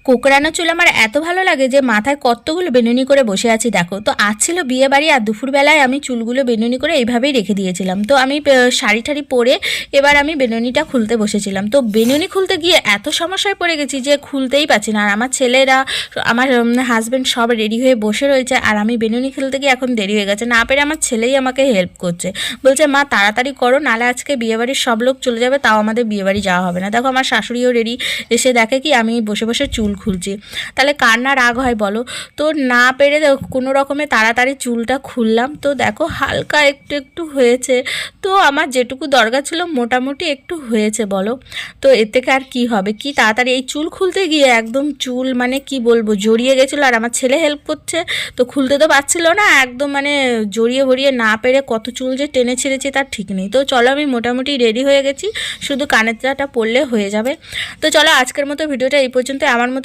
কোকড়ানো চুল আমার এত ভালো লাগে যে মাথায় কতগুলো বেনুনি করে বসে আছি দেখো। তো আজ ছিল বিয়ে বাড়ি আর দুপুরবেলায় আমি চুলগুলো বেনুনি করে এইভাবেই রেখে দিয়েছিলাম। তো আমি শাড়ি ঠাড়ি পরে এবার আমি বেনুনিটা খুলতে বসেছিলাম। তো বেনুনি খুলতে গিয়ে এত সমস্যায় পড়ে গেছি যে খুলতেই পারছি না। আর আমার ছেলেরা আমার হাজব্যান্ড সব রেডি হয়ে বসে রয়েছে আর আমি বেনুনি খুলতে গিয়ে এখন দেরি হয়ে গেছে, না পেরে আমার ছেলেই আমাকে হেল্প করছে, বলছে মা তাড়াতাড়ি করো নাহলে আজকে বিয়েবাড়ির সব লোক চলে যাবে, তাও আমাদের বিয়েবাড়ি যাওয়া হবে না। দেখো আমার শাশুড়িও রেডি, এসে দেখে কি আমি বসে বসে চুল খুলছি, তাহলে কার না রাগ হয় বলো। তো না পেরে কোনো রকমে তাড়াতাড়ি চুলটা খুললাম। তো দেখো হালকা একটু একটু হয়েছে, তো আমার যেটুকু দরকার ছিল মোটামুটি একটু হয়েছে বলো। তো এর থেকে আর কি হবে, কি তাড়াতাড়ি এই চুল খুলতে গিয়ে একদম চুল মানে কি বলবো জড়িয়ে গেছিলো, আর আমার ছেলে হেল্প করছে তো খুলতে তো পারছিল না, একদম মানে জড়িয়ে ভরিয়ে না পেরে কত চুল যে টেনে ছেড়েছে তার ঠিক নেই। তো চলো আমি মোটামুটি রেডি হয়ে গেছি, শুধু কানেরটা পরলে হয়ে যাবে। তো চলো আজকের মতো ভিডিওটা এই পর্যন্ত। আমার মতো